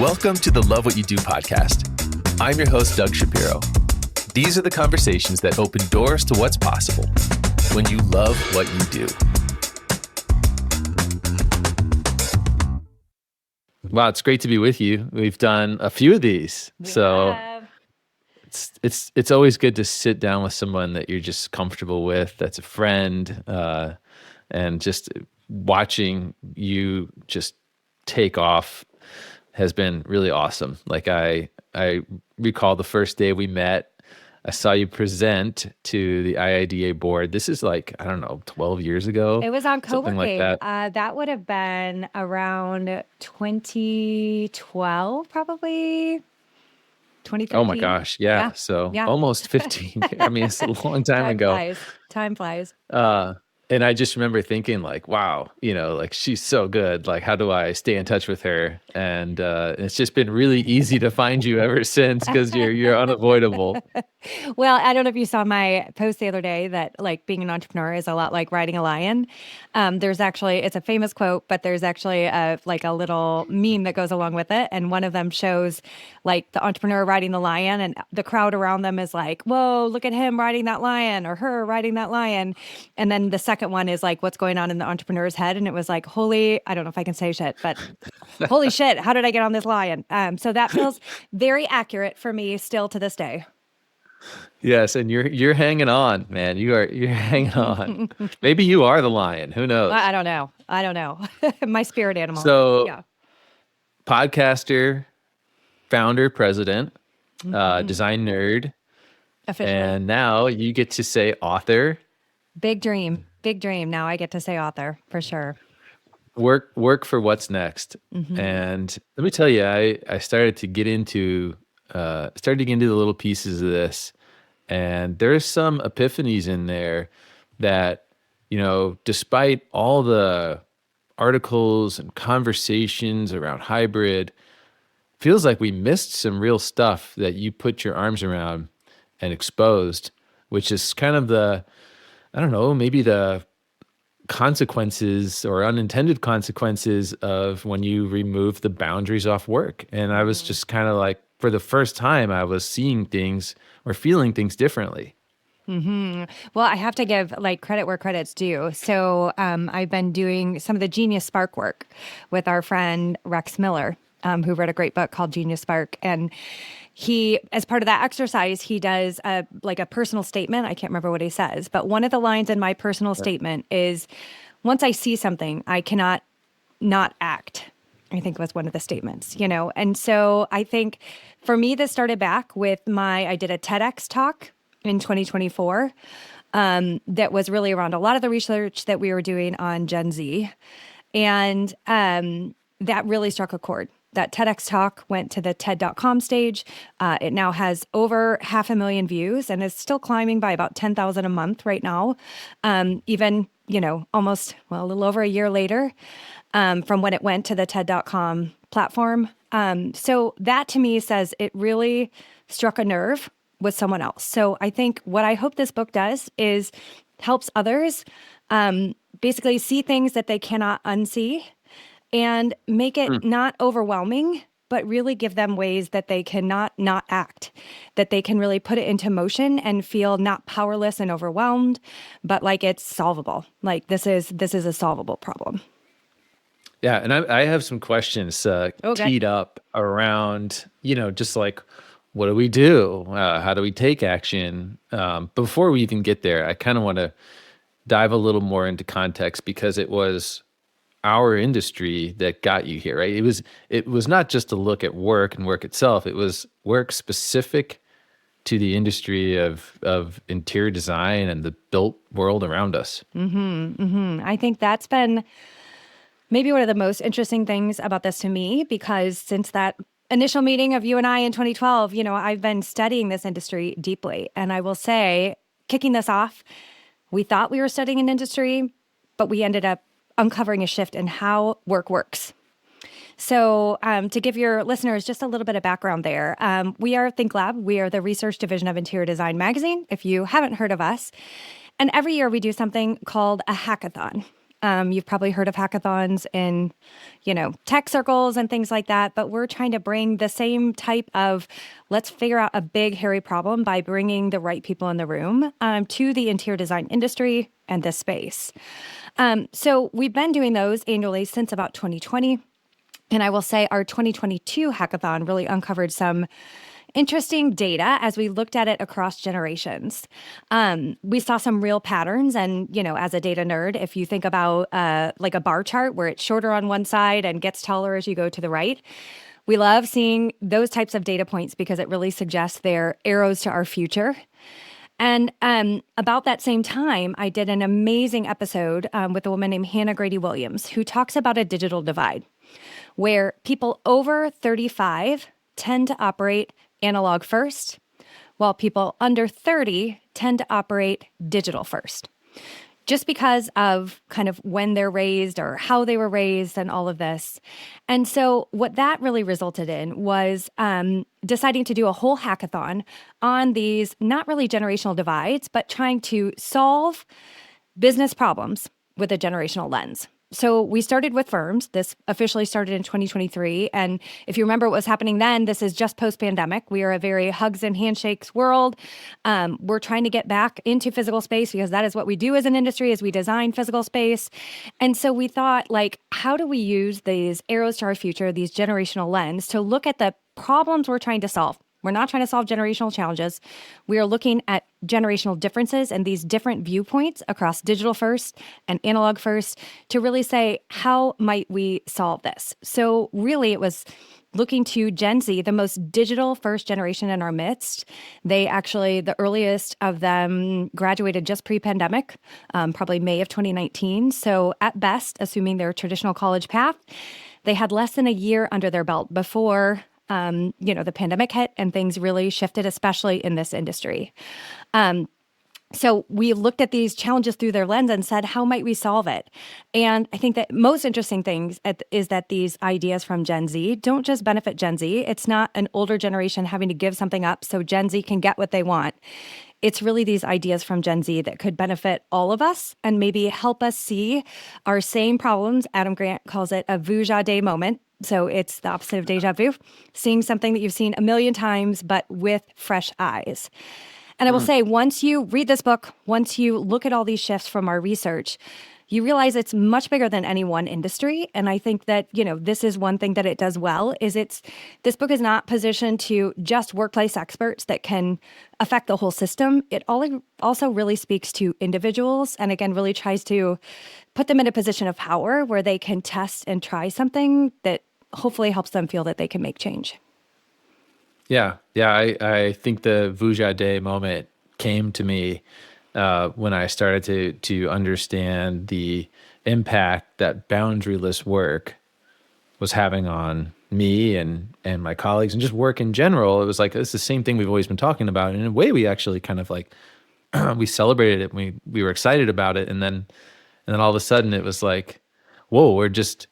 Welcome to the Love What You Do podcast. I'm your host, Doug Shapiro. These are the conversations that open doors to what's possible when you love what you do. Wow, it's great to be with you. We've done a few of these. It's always good to sit down with someone that you're just comfortable with, that's a friend, and just watching you just take off has been really awesome. Like I recall the first day we met, I saw you present to the IIDA board. This is like, I don't know, 12 years ago. It was on something co-working. like that. That would have been around 2012, probably 2013. Oh my gosh. Yeah. So almost 15. I mean, it's a long time ago. Time flies. And I just remember thinking like, wow, like she's so good. Like, how do I stay in touch with her? And it's just been really easy to find you ever since because you're unavoidable. Well, I don't know if you saw my post the other day that like being an entrepreneur is a lot like riding a lion. It's a famous quote, but there's actually a little meme that goes along with it. And one of them shows like the entrepreneur riding the lion and the crowd around them is like, whoa, look at him riding that lion or her riding that lion. And then the second one is like, what's going on in the entrepreneur's head? And it was like, I don't know if I can say shit, but holy shit, how did I get on this lion? So that feels very accurate for me still to this day. Yes, and you're hanging on, man. You're hanging on. Maybe you are the lion. Who knows? I don't know. My spirit animal. So, yeah. Podcaster, founder, president, design nerd, Officially. and now you get to say author. Big dream. Now I get to say author for sure. Work for what's next. And let me tell you, I started to get into the little pieces of this, and there's some epiphanies in there that, despite all the articles and conversations around hybrid, feels like we missed some real stuff that you put your arms around and exposed, which is kind of maybe the consequences or unintended consequences of when you remove the boundaries off work. And I was just kind of like, for the first time, I was seeing things or feeling things differently. Well, I have to give credit where credit's due. So I've been doing some of the Genius Spark work with our friend Rex Miller, who wrote a great book called Genius Spark. And he, as part of that exercise, he does a personal statement. I can't remember what he says, but one of the lines in my personal statement is, once I see something, I cannot not act. I think was one of the statements, And so I think for me, this started back with I did a TEDx talk in 2024 that was really around a lot of the research that we were doing on Gen Z. And that really struck a chord. That TEDx talk went to the TED.com stage. It now has over 500,000 views and is still climbing by about 10,000 a month right now. Even, almost, a little over a year later from when it went to the TED.com platform. So that to me says it really struck a nerve with someone else. So I think what I hope this book does is helps others basically see things that they cannot unsee and make it not overwhelming, but really give them ways that they cannot not act, that they can really put it into motion and feel not powerless and overwhelmed, but like it's solvable. Like this is a solvable problem. Yeah, and I have some questions teed up around, just like, what do we do? How do we take action? Before we even get there, I kind of want to dive a little more into context because it was our industry that got you here, right? It was not just a look at work and work itself. It was work specific to the industry of interior design and the built world around us. I think that's been maybe one of the most interesting things about this to me, because since that initial meeting of you and I in 2012, I've been studying this industry deeply. And I will say, kicking this off, we thought we were studying an industry, but we ended up uncovering a shift in how work works. So to give your listeners just a little bit of background there, we are ThinkLab. We are the research division of Interior Design Magazine, if you haven't heard of us. And every year we do something called a hackathon. You've probably heard of hackathons in, tech circles and things like that. But we're trying to bring the same type of let's figure out a big, hairy problem by bringing the right people in the room to the interior design industry and this space. So we've been doing those annually since about 2020. And I will say our 2022 hackathon really uncovered some interesting data as we looked at it across generations. We saw some real patterns. And, as a data nerd, if you think about like a bar chart where it's shorter on one side and gets taller as you go to the right, we love seeing those types of data points because it really suggests they're arrows to our future. And about that same time, I did an amazing episode with a woman named Hannah Grady Williams, who talks about a digital divide where people over 35 tend to operate analog first, while people under 30 tend to operate digital first, just because of kind of when they're raised or how they were raised and all of this. And so what that really resulted in was deciding to do a whole hackathon on these not really generational divides, but trying to solve business problems with a generational lens. So we started with firms. This officially started in 2023. And if you remember what was happening then, this is just post-pandemic. We are a very hugs and handshakes world. We're trying to get back into physical space because that is what we do as an industry, is we design physical space. And so we thought, like, how do we use these arrows to our future, these generational lens, to look at the problems we're trying to solve? We're not trying to solve generational challenges. We are looking at generational differences and these different viewpoints across digital first and analog first to really say, how might we solve this? So really, it was looking to Gen Z, the most digital first generation in our midst. They actually, the earliest of them graduated just pre-pandemic, probably May of 2019. So at best, assuming their traditional college path, they had less than a year under their belt before the pandemic hit and things really shifted, especially in this industry. So we looked at these challenges through their lens and said, how might we solve it? And I think that most interesting things is that these ideas from Gen Z don't just benefit Gen Z. It's not an older generation having to give something up so Gen Z can get what they want. It's really these ideas from Gen Z that could benefit all of us and maybe help us see our same problems. Adam Grant calls it a vuja day moment. So it's the opposite of deja vu, seeing something that you've seen a million times, but with fresh eyes. And I will say, once you read this book, once you look at all these shifts from our research, you realize it's much bigger than any one industry. And I think that, this is one thing that it does well, is this book is not positioned to just workplace experts that can affect the whole system. It also really speaks to individuals and, again, really tries to put them in a position of power where they can test and try something that hopefully helps them feel that they can make change. Yeah. I think the Vuja Day moment came to me when I started to understand the impact that boundaryless work was having on me and my colleagues and just work in general. It was like, it's the same thing we've always been talking about. And in a way, we actually kind of like, we celebrated it. We were excited about it. And then all of a sudden it was like, whoa, we're just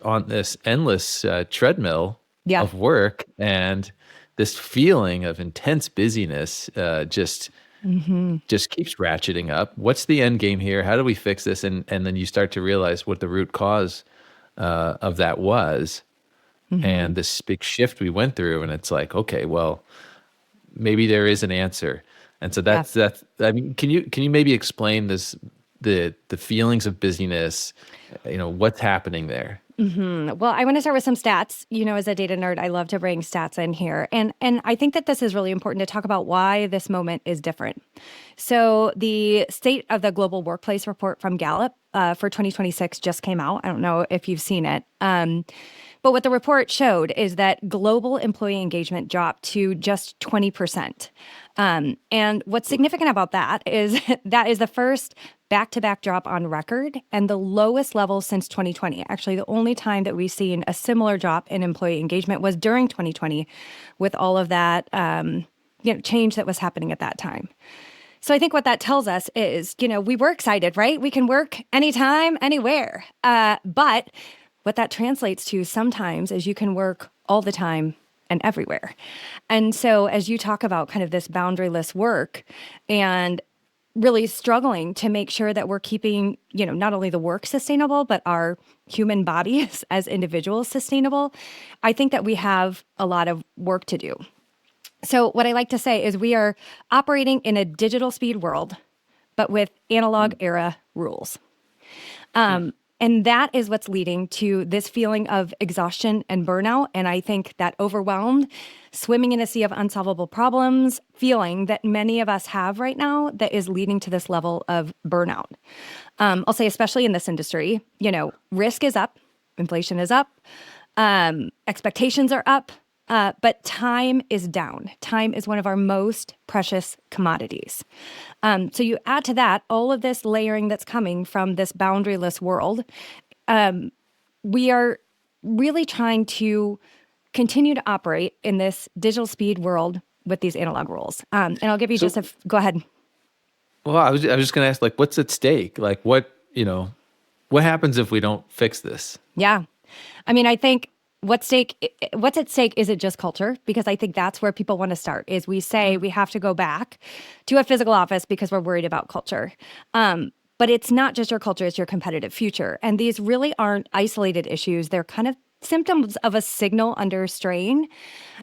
on this endless treadmill of work, and this feeling of intense busyness just keeps ratcheting up. What's the end game here? How do we fix this? And then you start to realize what the root cause of that was, and this big shift we went through. And it's like, okay, well, maybe there is an answer. And so that's. I mean, can you maybe explain this? The feelings of busyness, what's happening there? Well, I want to start with some stats. As a data nerd, I love to bring stats in here. And I think that this is really important to talk about why this moment is different. So the State of the Global Workplace report from Gallup for 2026 just came out. I don't know if you've seen it. But what the report showed is that global employee engagement dropped to just 20%. And what's significant about that is the first back-to-back drop on record and the lowest level since 2020. Actually, the only time that we've seen a similar drop in employee engagement was during 2020 with all of that change that was happening at that time. So I think what that tells us is, we were excited, right? We can work anytime, anywhere. But what that translates to sometimes is you can work all the time and everywhere. And so as you talk about kind of this boundaryless work and really struggling to make sure that we're keeping, not only the work sustainable, but our human bodies as individuals sustainable, I think that we have a lot of work to do. So, what I like to say is we are operating in a digital speed world, but with analog era rules. And that is what's leading to this feeling of exhaustion and burnout. And I think that overwhelmed, swimming in a sea of unsolvable problems, feeling that many of us have right now that is leading to this level of burnout. I'll say, especially in this industry, risk is up, inflation is up, expectations are up. But time is down. Time is one of our most precious commodities. So you add to that all of this layering that's coming from this boundaryless world. We are really trying to continue to operate in this digital speed world with these analog rules. And I'll give you So, go ahead. well, I was just going to ask, like, what's at stake? Like, what happens if we don't fix this? Yeah. I mean, I think what's at stake isn't just culture, because I think that's where people want to start is we say we have to go back to a physical office because we're worried about culture. But it's not just your culture, it's your competitive future. And these really aren't isolated issues. They're kind of symptoms of a signal under strain.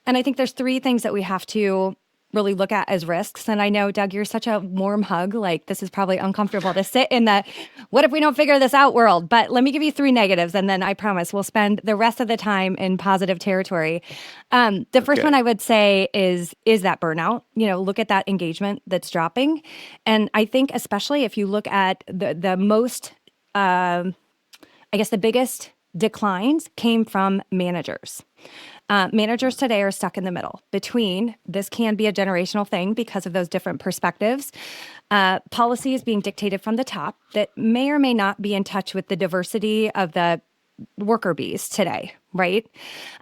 And I think there's three things that we have to really look at as risks. And I know, Doug, you're such a warm hug. Like, this is probably uncomfortable to sit in the what if we don't figure this out world. But let me give you three negatives, and then I promise we'll spend the rest of the time in positive territory. The first one Okay. I would say is that burnout. Look at that engagement that's dropping. And I think especially if you look at the most, I guess the biggest declines came from managers. Managers today are stuck in the middle between this can be a generational thing because of those different perspectives. Policies being dictated from the top that may or may not be in touch with the diversity of the worker bees today, right?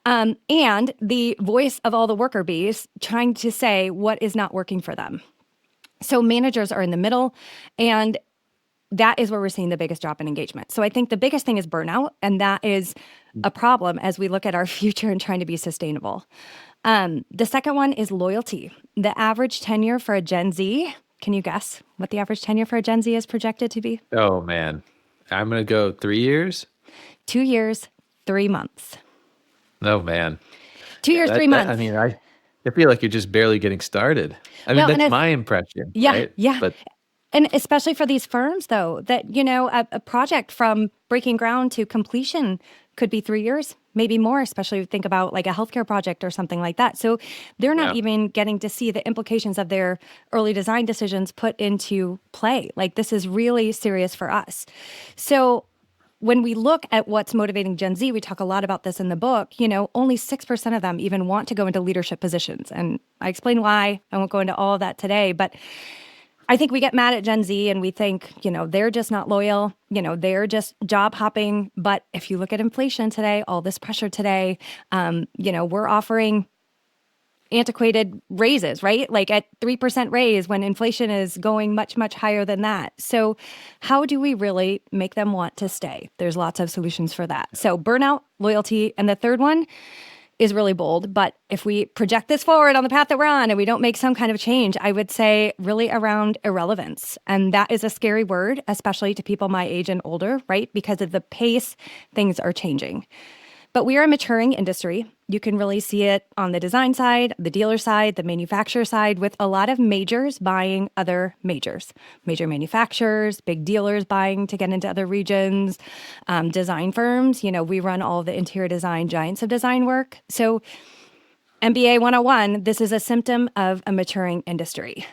And the voice of all the worker bees trying to say what is not working for them. So managers are in the middle, and that is where we're seeing the biggest drop in engagement. So I think the biggest thing is burnout, and that is a problem as we look at our future and trying to be sustainable. The second one is loyalty. The average tenure for a Gen Z, can you guess what the average tenure for a Gen Z is projected to be? Oh man, I'm gonna go 3 years. 2 years, 3 months. Oh man, 2 years, three that I months. mean, I feel like you're just barely getting started. I mean, Well, and that's if, my impression, yeah, right? yeah. But And especially for these firms, though, that, a project from breaking ground to completion could be 3 years, maybe more, especially if you think about like a healthcare project or something like that. So they're not yeah, even getting to see the implications of their early design decisions put into play. Like, this is really serious for us. So when we look at what's motivating Gen Z, we talk a lot about this in the book, only 6% of them even want to go into leadership positions. And I explain why. I won't go into all of that today, but I think we get mad at Gen Z and we think, they're just not loyal, they're just job hopping. But if you look at inflation today, all this pressure today, we're offering antiquated raises, right? Like at 3% raise when inflation is going much, much higher than that. So how do we really make them want to stay? There's lots of solutions for that. So burnout, loyalty, and the third one is really bold. But if we project this forward on the path that we're on and we don't make some kind of change, I would say really around irrelevance. And that is a scary word, especially to people my age and older, right? Because of the pace things are changing. But we are a maturing industry. You can really see it on the design side, the dealer side, the manufacturer side, with a lot of majors buying other majors, major manufacturers, big dealers buying to get into other regions, design firms. We run all the interior design giants of design work. So MBA 101, this is a symptom of a maturing industry.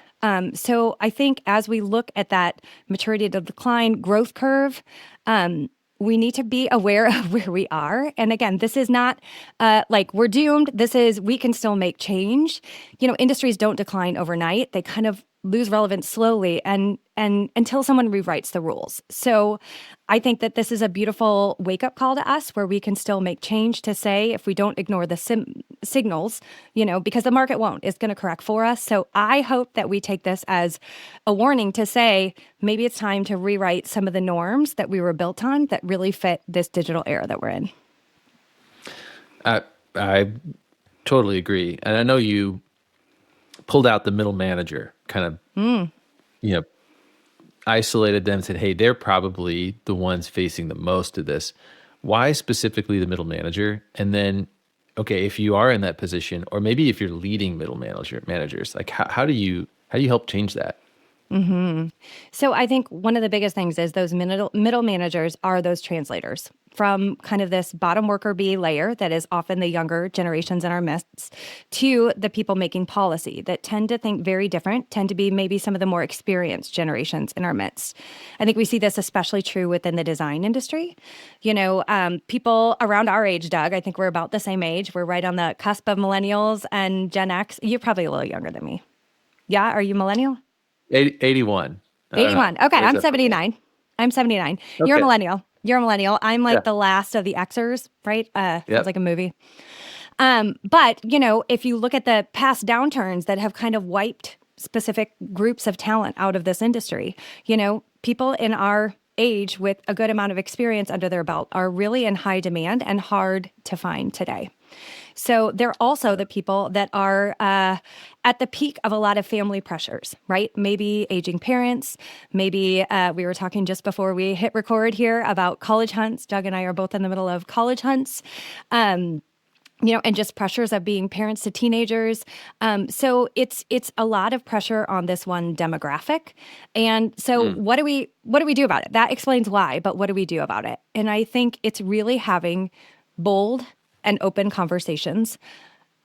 So I think as we look at that maturity to decline growth curve, we need to be aware of where we are. And again, this is not like we're doomed. This is, we can still make change. Industries don't decline overnight. They kind of lose relevance slowly and until someone rewrites the rules. So I think that this is a beautiful wake-up call to us where we can still make change to say if we don't ignore the signals, because the market won't. It's going to correct for us. So I hope that we take this as a warning to say maybe it's time to rewrite some of the norms that we were built on that really fit this digital era that we're in. I totally agree, and I know you pulled out the middle manager kind of, you know, isolated them and said, hey, they're probably the ones facing the most of this. Why specifically the middle manager? And then, okay, if you are in that position, or maybe if you're leading managers, like how do you help change that? So I think one of the biggest things is those middle managers are those translators from kind of this bottom worker bee layer that is often the younger generations in our midst to the people making policy that tend to think very different, tend to be maybe some of the more experienced generations in our midst. I think we see this especially true within the design industry. People around our age, Doug, I think we're about the same age. We're right on the cusp of millennials and Gen X. You're probably a little younger than me. Yeah, are you millennial? 81. I don't know. 81. Okay, Where's I'm that from? 79. I'm 79. You're a Okay. millennial. You're a millennial. I'm Yeah. like the last of the Xers, right? Sounds Yep. like a movie. But, if you look at the past downturns that have kind of wiped specific groups of talent out of this industry, people in our age with a good amount of experience under their belt are really in high demand and hard to find today. So they're also the people that are at the peak of a lot of family pressures, right? Maybe aging parents. Maybe we were talking just before we hit record here about college hunts. Doug and I are both in the middle of college hunts. And just pressures of being parents to teenagers. So it's a lot of pressure on this one demographic. And so Mm. what do we do about it? That explains why, but what do we do about it? And I think it's really having bold and open conversations.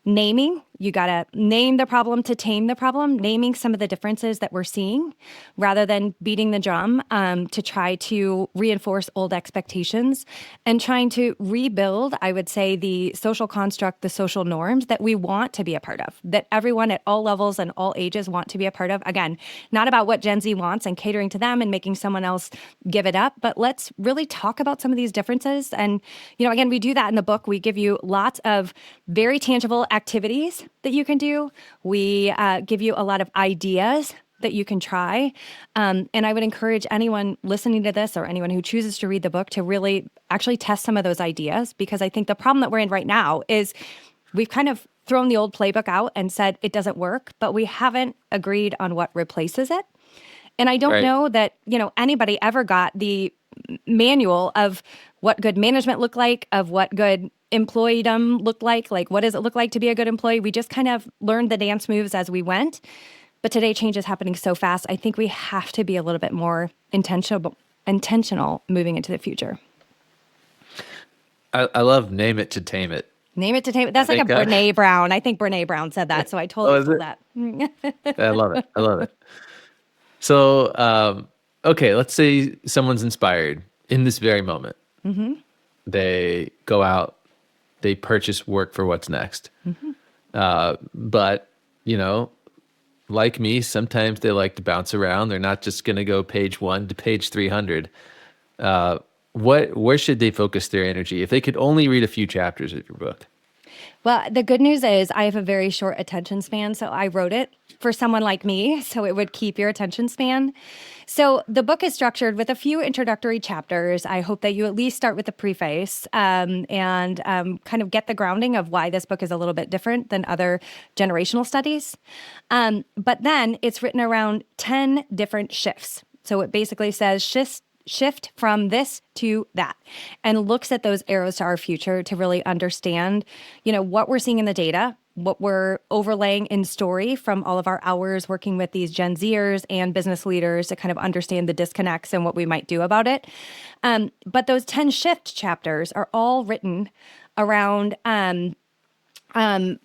Naming, you got to name the problem to tame the problem, naming some of the differences that we're seeing rather than beating the drum to try to reinforce old expectations and trying to rebuild, I would say, the social construct, the social norms that we want to be a part of, that everyone at all levels and all ages want to be a part of. Again, not about what Gen Z wants and catering to them and making someone else give it up, but let's really talk about some of these differences. And, again, we do that in the book. We give you lots of very tangible activities that you can do. We give you a lot of ideas that you can try. And I would encourage anyone listening to this or anyone who chooses to read the book to really actually test some of those ideas, because I think the problem that we're in right now is we've kind of thrown the old playbook out and said it doesn't work, but we haven't agreed on what replaces it. And I don't Right. know that, anybody ever got the manual of what good management looked like, of what good employeedom looked like what does it look like to be a good employee? We just kind of learned the dance moves as we went. But today change is happening so fast. I think we have to be a little bit more intentional moving into the future. I love name it to tame it. Name it to tame it. I That's like a think Brene Brown. I think Brene Brown said that. So I oh, totally is stole it? that. I love it. I love it. So, okay, let's say someone's inspired in this very moment. They go out, they purchase work for what's next. But, like me, sometimes they like to bounce around. They're not just going to go page 1 to page 300. Where should they focus their energy if they could only read a few chapters of your book? Well, the good news is I have a very short attention span. So I wrote it for someone like me, so it would keep your attention span. So the book is structured with a few introductory chapters. I hope that you at least start with the preface and kind of get the grounding of why this book is a little bit different than other generational studies. But then it's written around 10 different shifts. So it basically says shift from this to that and looks at those arrows to our future to really understand, what we're seeing in the data, what we're overlaying in story from all of our hours working with these Gen Zers and business leaders to kind of understand the disconnects and what we might do about it. But those 10 shift chapters are all written around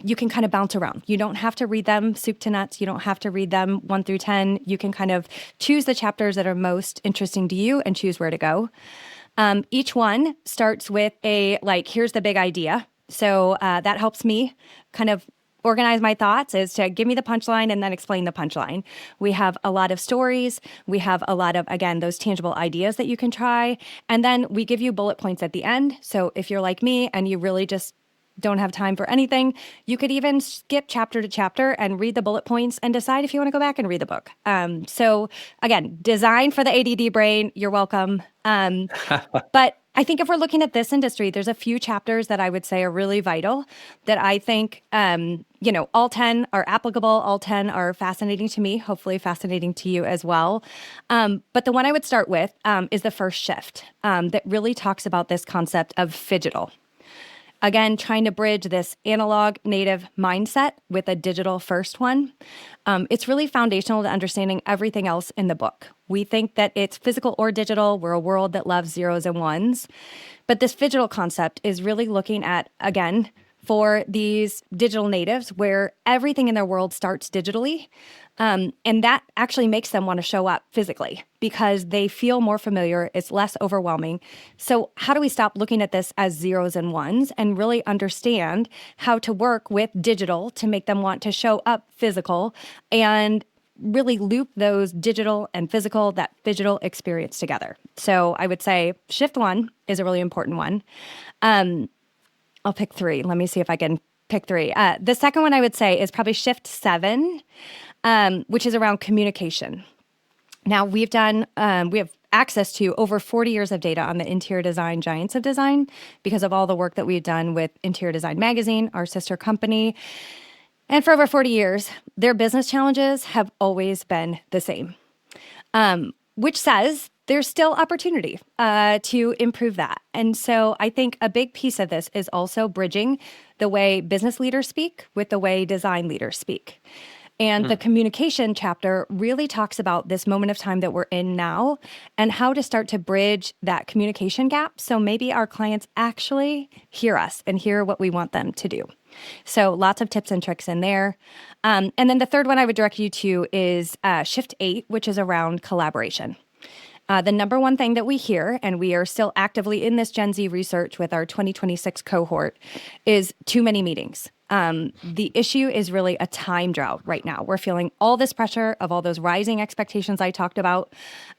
you can kind of bounce around. You don't have to read them soup to nuts. You don't have to read them 1 through 10. You can kind of choose the chapters that are most interesting to you and choose where to go. Each one starts with here's the big idea. So that helps me kind of organize my thoughts, is to give me the punchline and then explain the punchline. We have a lot of stories. We have a lot of, again, those tangible ideas that you can try. And then we give you bullet points at the end. So if you're like me and you really just don't have time for anything, you could even skip chapter to chapter and read the bullet points and decide if you want to go back and read the book. So again, designed for the ADD brain. You're welcome. But I think if we're looking at this industry, there's a few chapters that I would say are really vital that I think, all 10 are applicable. All 10 are fascinating to me, hopefully fascinating to you as well. But the one I would start with is the first shift that really talks about this concept of phygital. Again, trying to bridge this analog native mindset with a digital first one. It's really foundational to understanding everything else in the book. We think that it's physical or digital. We're a world that loves zeros and ones. But this phygital concept is really looking at, again, for these digital natives where everything in their world starts digitally. And that actually makes them want to show up physically because they feel more familiar. It's less overwhelming. So how do we stop looking at this as zeros and ones and really understand how to work with digital to make them want to show up physical and really loop those digital and physical, that phygital experience together? So I would say shift one is a really important one. I'll pick three. Let me see if I can pick three. The second one I would say is probably shift 7, which is around communication. Now we have access to over 40 years of data on the interior design giants of design because of all the work that we've done with Interior Design Magazine, our sister company. And for over 40 years, their business challenges have always been the same, which says there's still opportunity to improve that. And so I think a big piece of this is also bridging the way business leaders speak with the way design leaders speak. And the communication chapter really talks about this moment of time that we're in now and how to start to bridge that communication gap so maybe our clients actually hear us and hear what we want them to do. So lots of tips and tricks in there. And then the third one I would direct you to is shift 8, which is around collaboration. The number one thing that we hear, and we are still actively in this Gen Z research with our 2026 cohort, is too many meetings. The issue is really a time drought right now. We're feeling all this pressure of all those rising expectations I talked about.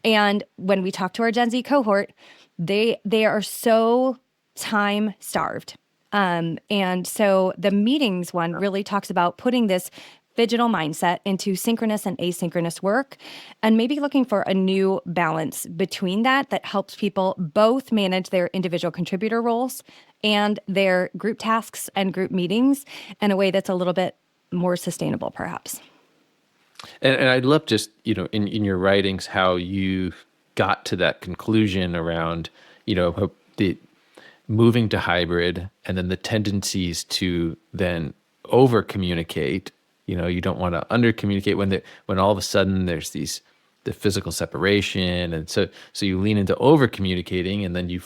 And when we talk to our Gen Z cohort, they are so time starved. And so the meetings one really talks about putting this phygital mindset into synchronous and asynchronous work, and maybe looking for a new balance between that helps people both manage their individual contributor roles and their group tasks and group meetings in a way that's a little bit more sustainable, perhaps. And I love just, in your writings, how you got to that conclusion around, the moving to hybrid and then the tendencies to then over communicate. You don't want to under communicate when all of a sudden there's the physical separation. And so you lean into over communicating and then you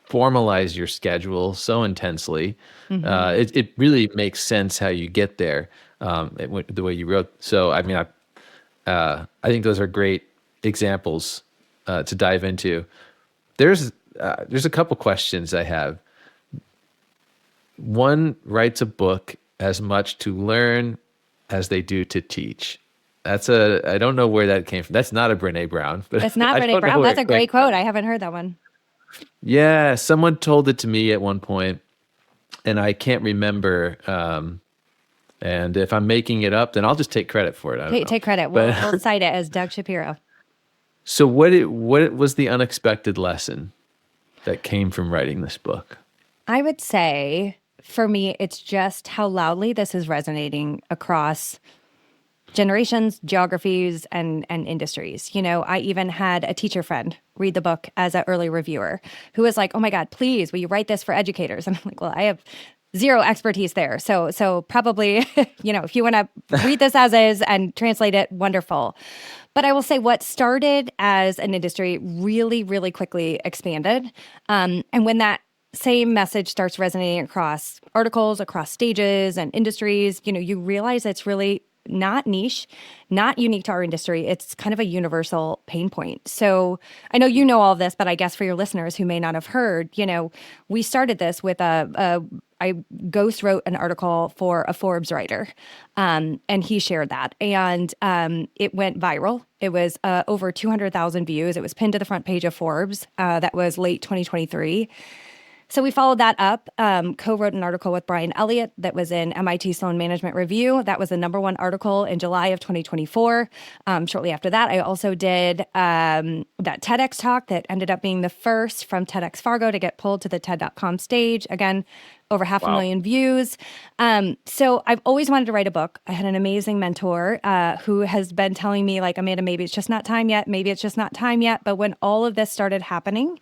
formalize your schedule so intensely. It really makes sense how you get there, the way you wrote. So, I mean, I think those are great examples to dive into. There's a couple questions I have. One writes a book as much to learn as they do to teach. I don't know where that came from. That's not a Brené Brown. But That's not Brené Brown. That's a great quote. I haven't heard that one. Yeah, someone told it to me at one point, and I can't remember. And if I'm making it up, then I'll just take credit for it. I don't know. Take credit. We'll cite it as Doug Shapiro. So what was the unexpected lesson that came from writing this book? I would say, for me, it's just how loudly this is resonating across generations, geographies, and industries. I even had a teacher friend read the book as an early reviewer who was like, "Oh my God, please, will you write this for educators?" And I'm like, "Well, I have zero expertise there. So probably, if you want to read this as is and translate it, wonderful." But I will say what started as an industry really, really quickly expanded. And when that same message starts resonating across articles, across stages and industries, you realize it's really not niche, not unique to our industry. It's kind of a universal pain point. So I know you know all of this, but I guess for your listeners who may not have heard, we started this with I ghost wrote an article for a Forbes writer, and he shared that. And it went viral. It was over 200,000 views. It was pinned to the front page of Forbes. That was late 2023. So we followed that up, co-wrote an article with Brian Elliott that was in MIT Sloan Management Review. That was the #1 article in July of 2024. Shortly after that, I also did that TEDx talk that ended up being the first from TEDx Fargo to get pulled to the TED.com stage. Again, over half a Wow. million views. So I've always wanted to write a book. I had an amazing mentor who has been telling me, like, Amanda, maybe it's just not time yet. Maybe it's just not time yet. But when all of this started happening,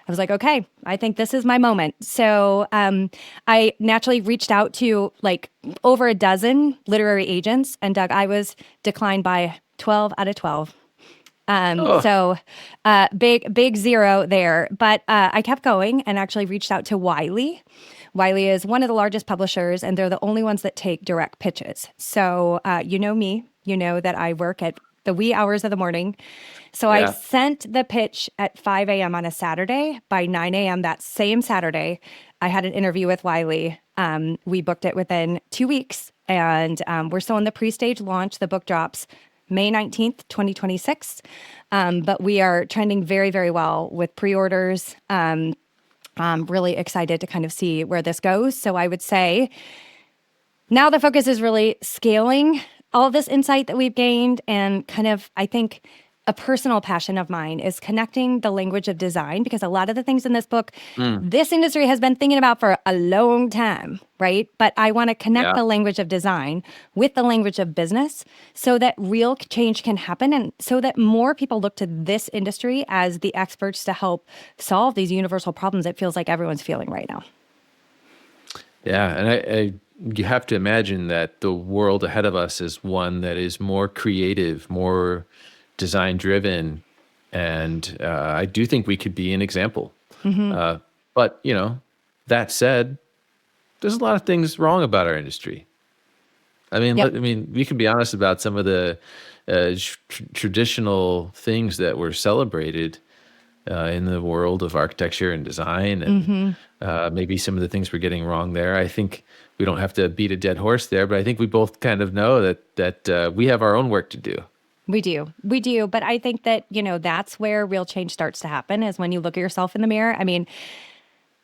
I was like, okay, I think this is my moment. So I naturally reached out to like over a dozen literary agents, and Doug, I was declined by 12 out of 12. Oh, Big zero there. But I kept going and actually reached out to Wiley. Wiley is one of the largest publishers, and they're the only ones that take direct pitches. So you know me, you know that I work at the wee hours of the morning. So I yeah. sent the pitch at 5 a.m. on a Saturday. By 9 a.m. that same Saturday, I had an interview with Wiley. We booked it within 2 weeks, and we're still in the pre-stage launch. The book drops May 19th, 2026. But we are trending very, very well with pre-orders. I'm really excited to kind of see where this goes. So I would say now the focus is really scaling all of this insight that we've gained, and kind of, I think, a personal passion of mine is connecting the language of design, because a lot of the things in this book, Mm, this industry has been thinking about for a long time, right? But I want to connect yeah. the language of design with the language of business so that real change can happen, and so that more people look to this industry as the experts to help solve these universal problems it feels like everyone's feeling right now. Yeah. And you have to imagine that the world ahead of us is one that is more creative, more design driven. And I do think we could be an example. Uh, but, that said, there's a lot of things wrong about our industry. Yep. We can be honest about some of the traditional things that were celebrated in the world of architecture and design, and maybe some of the things we're getting wrong there. I think we don't have to beat a dead horse there, but I think we both kind of know that we have our own work to do. We do. We do. But I think that, that's where real change starts to happen, is when you look at yourself in the mirror. I mean,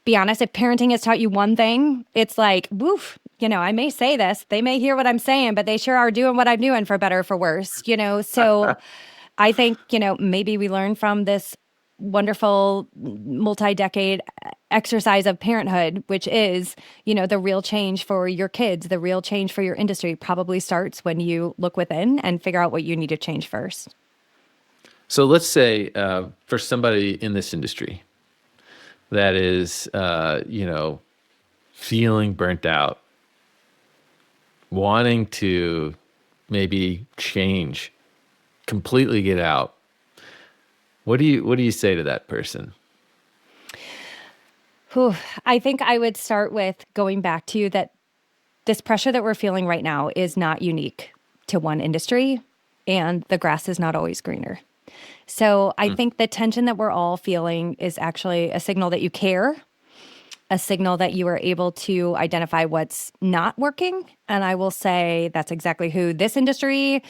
be honest, if parenting has taught you one thing, it's like, woof, I may say this, they may hear what I'm saying, but they sure are doing what I'm doing, for better or for worse, So I think, maybe we learn from this wonderful multi-decade exercise of parenthood, which is, the real change for your kids, the real change for your industry probably starts when you look within and figure out what you need to change first. So let's say for somebody in this industry that is, feeling burnt out, wanting to maybe change, completely get out. What do you say to that person? Whew. I think I would start with going back to that this pressure that we're feeling right now is not unique to one industry, and the grass is not always greener. So I Mm. think the tension that we're all feeling is actually a signal that you care, a signal that you are able to identify what's not working. And I will say that's exactly who this industry,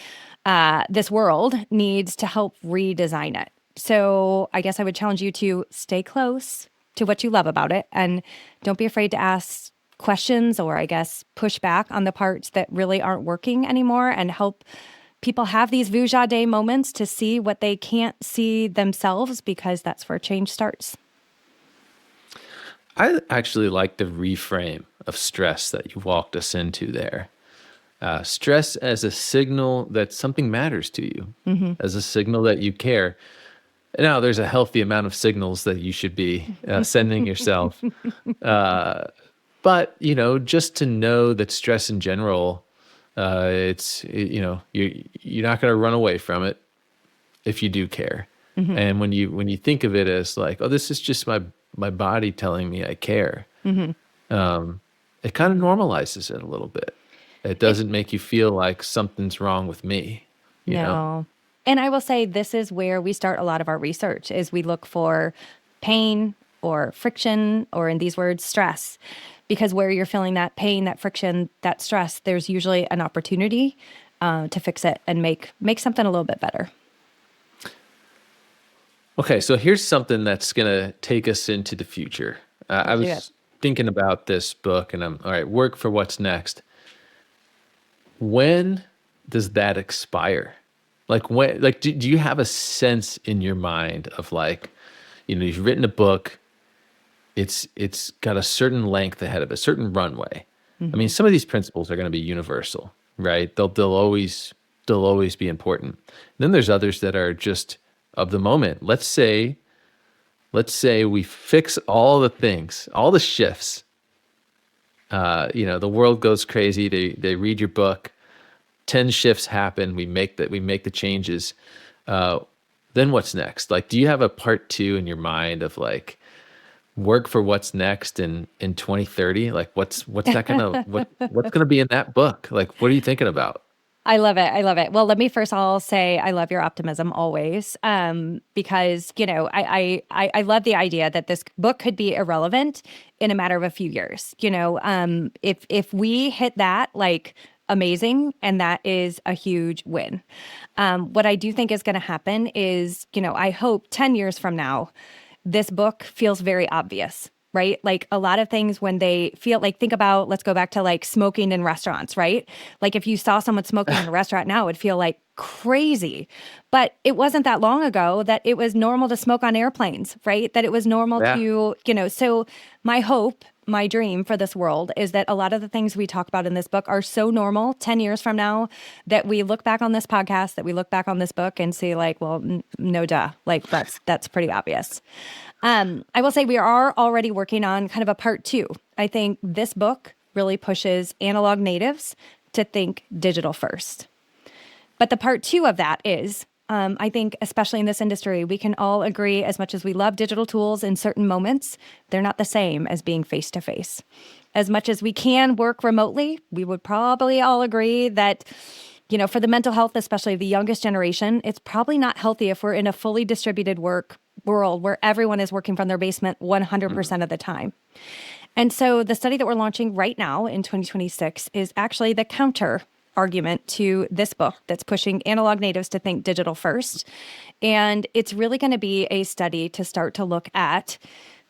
this world needs to help redesign it. So I guess I would challenge you to stay close to what you love about it, and don't be afraid to ask questions, or I guess push back on the parts that really aren't working anymore, and help people have these Vuja Day moments to see what they can't see themselves, because that's where change starts. I actually like the reframe of stress that you walked us into there. Stress as a signal that something matters to you, as a signal that you care. Now, there's a healthy amount of signals that you should be sending yourself. But, just to know that stress in general, you're not going to run away from it if you do care. And when you think of it as like, oh, this is just my body telling me I care, it kind of normalizes it a little bit. It It, doesn't make you feel like something's wrong with me, you know? no. And I will say this is where we start a lot of our research, is we look for pain or friction, or in these words, stress. Because where you're feeling that pain, that friction, that stress, there's usually an opportunity to fix it and make something a little bit better. Okay, so here's something that's going to take us into the future. I Let's do it. was thinking about this book, and I'm all right. Work for what's next. When does that expire? Like when? Like, do you have a sense in your mind of like, you've written a book. It's got a certain length ahead of it, a certain runway. I mean, Hmm. some of these principles are going to be universal, right? They'll always be important. Then there's others that are just of the moment. Let's say we fix all the things, all the shifts. The world goes crazy. They read your book. 10 shifts happen. We make the changes. Uh, then what's next? Like, do you have a part two in your mind of like work for what's next in 2030? Like, what's that gonna what's gonna be in that book? Like, what are you thinking about? I love it. I love it. Well, let me first all say I love your optimism always, because I love the idea that this book could be irrelevant in a matter of a few years. If we hit that, like amazing, and that is a huge win. What I do think is going to happen is, I hope 10 years from now, this book feels very obvious, right? Like a lot of things when they feel like, think about, let's go back to like smoking in restaurants, right? Like if you saw someone smoking in a restaurant now, it'd feel like crazy. But it wasn't that long ago that it was normal to smoke on airplanes, right? That it was normal Yeah. to, so my hope, my dream for this world is that a lot of the things we talk about in this book are so normal 10 years from now that we look back on this podcast, that we look back on this book and see like, well, no duh, like that's pretty obvious. I will say we are already working on kind of a part two. I think this book really pushes analog natives to think digital first. But the part two of that is, I think, especially in this industry, we can all agree as much as we love digital tools in certain moments, they're not the same as being face to face. As much as we can work remotely, we would probably all agree that, for the mental health, especially of the youngest generation, it's probably not healthy if we're in a fully distributed work world where everyone is working from their basement 100% of the time. And so the study that we're launching right now in 2026 is actually the counter argument to this book that's pushing analog natives to think digital first. And it's really going to be a study to start to look at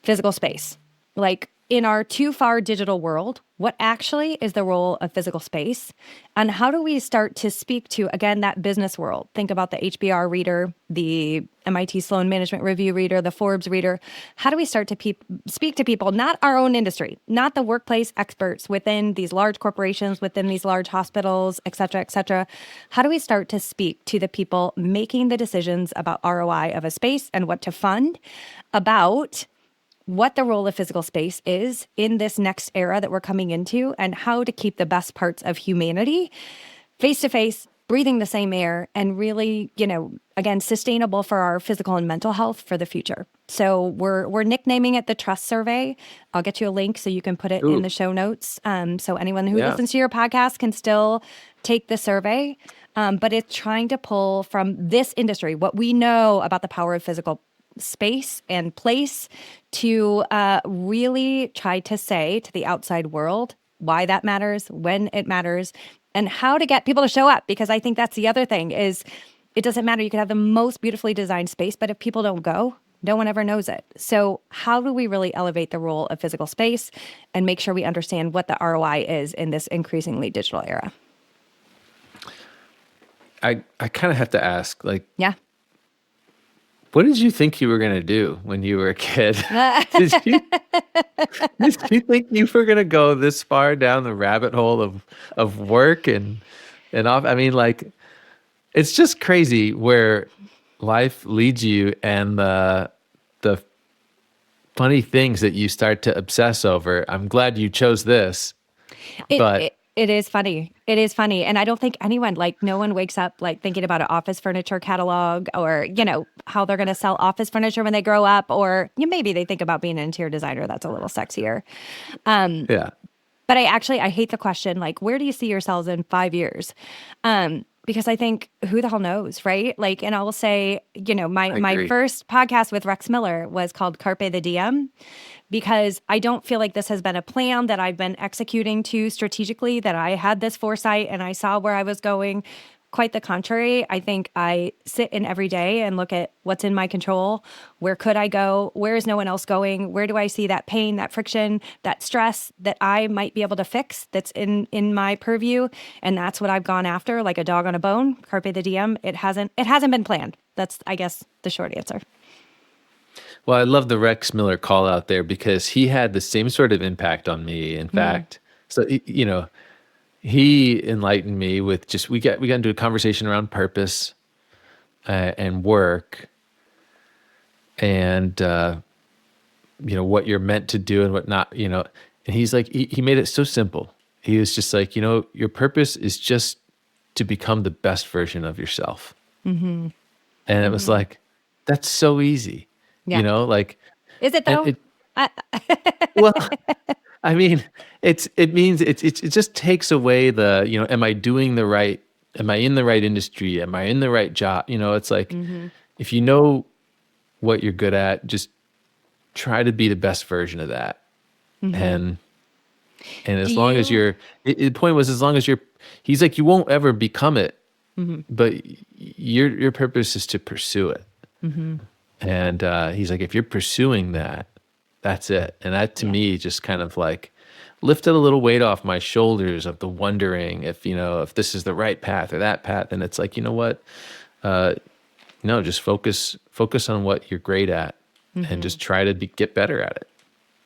physical space. Like in our too far digital world, what actually is the role of physical space? And how do we start to speak to, again, that business world? Think about the HBR reader, the MIT Sloan Management Review reader, the Forbes reader. How do we start to speak to people, not our own industry, not the workplace experts within these large corporations, within these large hospitals, et cetera, et cetera? How do we start to speak to the people making the decisions about ROI of a space and what to fund, about what the role of physical space is in this next era that we're coming into, and how to keep the best parts of humanity face to face, breathing the same air, and really, again, sustainable for our physical and mental health for the future. So we're nicknaming it the Trust Survey. I'll get you a link so you can put it in Ooh, the show notes. So anyone who yeah. listens to your podcast can still take the survey. But it's trying to pull from this industry what we know about the power of physical space and place to really try to say to the outside world why that matters, when it matters, and how to get people to show up. Because I think that's the other thing is it doesn't matter. You can have the most beautifully designed space, but if people don't go, no one ever knows it. So how do we really elevate the role of physical space and make sure we understand what the ROI is in this increasingly digital era? I kind of have to ask, like, Yeah. what did you think you were gonna do when you were a kid? Did you did you think you were gonna go this far down the rabbit hole of work and off? I mean, like, it's just crazy where life leads you, and the funny things that you start to obsess over. I'm glad you chose this, It, but it it is funny. It is funny. And I don't think anyone, like no one wakes up like thinking about an office furniture catalog or, how they're going to sell office furniture when they grow up, or maybe they think about being an interior designer. That's a little sexier. yeah, But I hate the question, like, where do you see yourselves in 5 years? Because I think who the hell knows, right? Like, and I will say, I my agree. first podcast with Rex Miller was called Carpe the DM, because I don't feel like this has been a plan that I've been executing to strategically, that I had this foresight and I saw where I was going. quite the contrary. I think I sit in every day and look at what's in my control. Where could I go? Where is no one else going? Where do I see that pain, that friction, that stress that I might be able to fix that's in my purview? And that's what I've gone after, like a dog on a bone. Carpe the diem. It hasn't been planned. That's, I guess, the short answer. Well, I love the Rex Miller call out there because he had the same sort of impact on me. In fact, so he enlightened me with just we got into a conversation around purpose and work, and what you're meant to do and what not. And he's like he made it so simple. He was just like, your purpose is just to become the best version of yourself. And it was like, that's so easy, Yeah. like, Is it and though? it, well, I mean, it means it just takes away the, am I in the right industry? Am I in the right job? It's like, if you know what you're good at, just try to be the best version of that. And, and Do as long as you? the point was, as long as he's like, you won't ever become it, but your purpose is to pursue it. And he's like, if you're pursuing that, that's it. And that to Yeah. me just kind of like lifted a little weight off my shoulders of the wondering if this is the right path or that path. And it's like, you know what? No, just focus on what you're great at and just try to get better at it.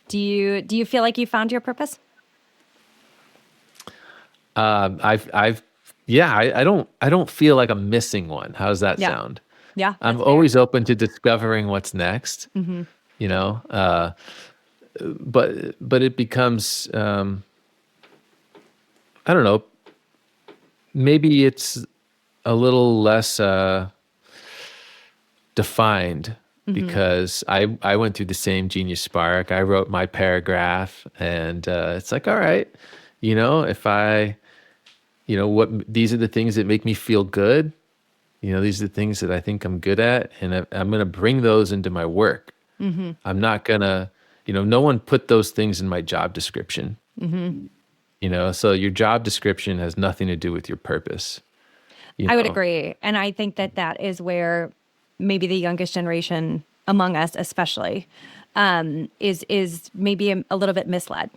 Do you feel like you found your purpose? I've yeah, I don't feel like I'm missing one. How does that Yeah. sound? Yeah, I'm that's fair. always open to discovering what's next, you know, but it becomes, I don't know, maybe it's a little less defined because I went through the same Genius Spark. I wrote my paragraph, and it's like, all right, if I, what these are the things that make me feel good. These are the things that I think I'm good at, and I'm going to bring those into my work. I'm not going to, no one put those things in my job description, so your job description has nothing to do with your purpose, you I would know? agree. And I think that that is where maybe the youngest generation among us, especially, is maybe a little bit misled,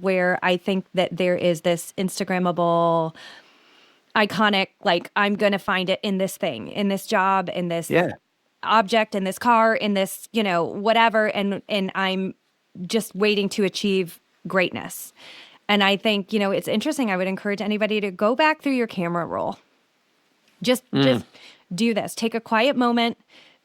where I think that there is this Instagrammable, iconic, like, I'm going to find it in this thing, in this job, in this Yeah. object, in this car, in this, whatever. And I'm just waiting to achieve greatness. And I think, it's interesting. I would encourage anybody to go back through your camera roll. Just do this. Take a quiet moment,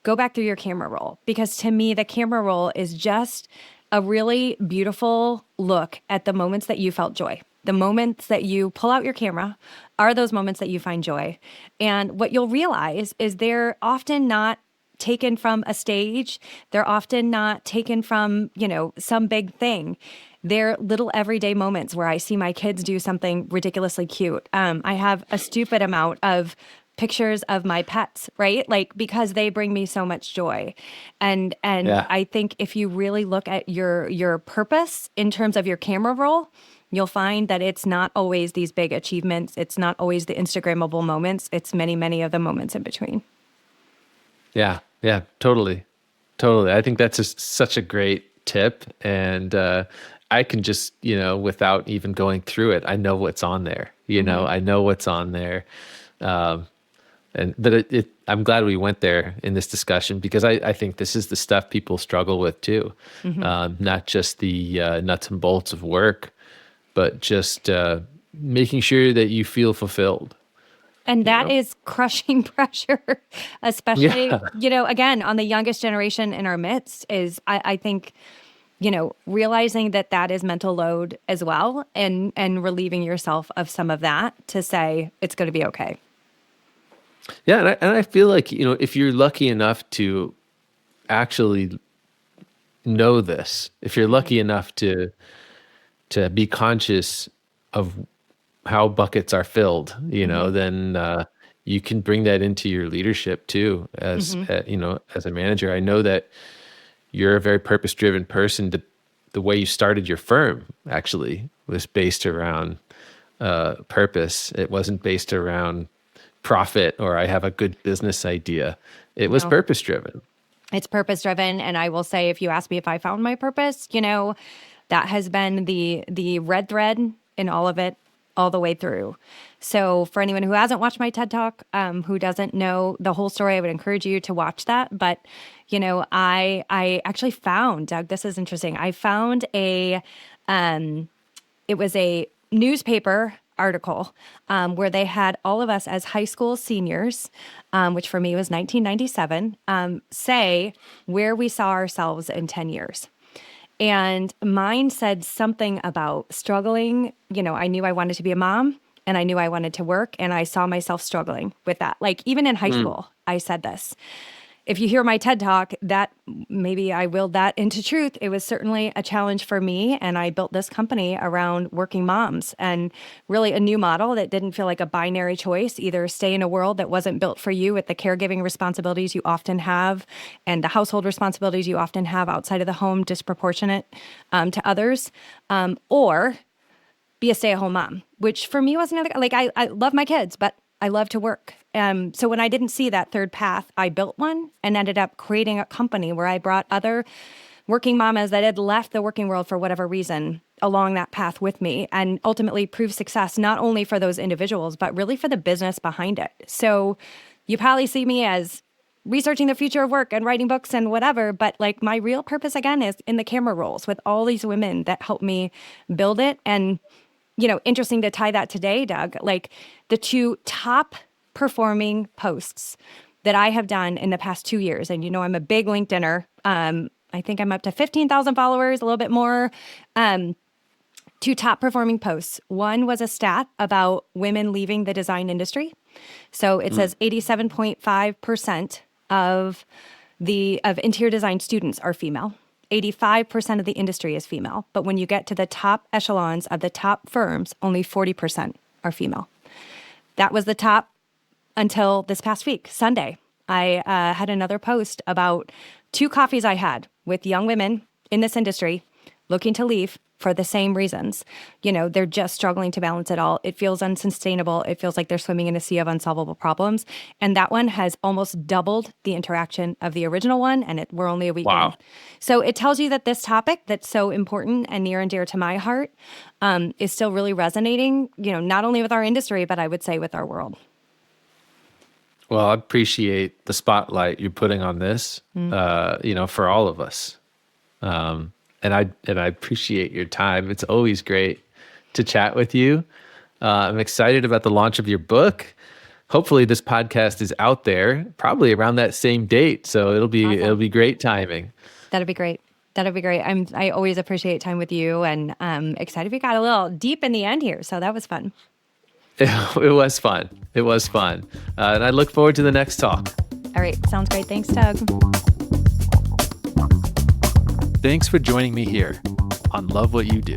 go back through your camera roll, because to me the camera roll is just a really beautiful look at the moments that you felt joy. The moments that you pull out your camera are those moments that you find joy. And what you'll realize is they're often not taken from a stage. They're often not taken from, some big thing. They're little everyday moments where I see my kids do something ridiculously cute. I have a stupid amount of pictures of my pets, right? Like, because they bring me so much joy. And Yeah. I think if you really look at your purpose in terms of your camera roll, you'll find that it's not always these big achievements. It's not always the Instagrammable moments. It's many, many of the moments in between. Yeah. Yeah. Totally. Totally. I think that's such a great tip. And I can just, without even going through it, I know what's on there. I know what's on there. Um, but I'm glad we went there in this discussion because I think this is the stuff people struggle with too. Not just the nuts and bolts of work, but just making sure that you feel fulfilled. And You that know? is crushing pressure, especially, Yeah, again, on the youngest generation in our midst is, I think, realizing that that is mental load as well, and relieving yourself of some of that to say it's going to be okay. yeah, and I feel like if you're lucky enough to actually know this, if you're lucky enough to be conscious of how buckets are filled, then you can bring that into your leadership too. As a manager, I know that you're a very purpose-driven person. The way you started your firm actually was based around purpose. It wasn't based around profit or I have a good business idea. It was No. purpose driven. It's purpose driven. And I will say, if you ask me if I found my purpose, that has been the red thread in all of it, all the way through. So for anyone who hasn't watched my TED Talk, who doesn't know the whole story, I would encourage you to watch that. But, I actually found, Doug, this is interesting. I found it was a newspaper article where they had all of us as high school seniors, which for me was 1997, say where we saw ourselves in 10 years. And mine said something about struggling. I knew I wanted to be a mom and I knew I wanted to work, and I saw myself struggling with that. Like, even in high school, I said this. If you hear my TED Talk, that maybe I willed that into truth. It was certainly a challenge for me. And I built this company around working moms, and really a new model that didn't feel like a binary choice. Either stay in a world that wasn't built for you with the caregiving responsibilities you often have and the household responsibilities you often have outside of the home, disproportionate to others, or be a stay-at-home mom, which for me wasn't like, I love my kids, but I love to work. So when I didn't see that third path, I built one and ended up creating a company where I brought other working mamas that had left the working world for whatever reason along that path with me, and ultimately proved success not only for those individuals, but really for the business behind it. So you probably see me as researching the future of work and writing books and whatever, but like my real purpose again is in the camera roles with all these women that helped me build it. And interesting to tie that today, Doug, like the two top performing posts that I have done in the past 2 years. And I'm a big LinkedIner. I think I'm up to 15,000 followers, a little bit more. Two top performing posts. One was a stat about women leaving the design industry. So it says 87.5% of interior design students are female. 85% of the industry is female. But when you get to the top echelons of the top firms, only 40% are female. That was the top until this past week, Sunday. I had another post about 2 coffees I had with young women in this industry looking to leave for the same reasons. They're just struggling to balance it all. It feels unsustainable. It feels like they're swimming in a sea of unsolvable problems. And that one has almost doubled the interaction of the original one, and we're only a week in. So it tells you that this topic that's so important and near and dear to my heart is still really resonating, not only with our industry, but I would say with our world. Well, I appreciate the spotlight you're putting on this, for all of us. And I appreciate your time. It's always great to chat with you. I'm excited about the launch of your book. Hopefully this podcast is out there probably around that same date. So it'll be great timing. That'd be great. I always appreciate time with you, and excited we got a little deep in the end here. So that was fun. It was fun. And I look forward to the next talk. All right. Sounds great. Thanks, Doug. Thanks for joining me here on Love What You Do.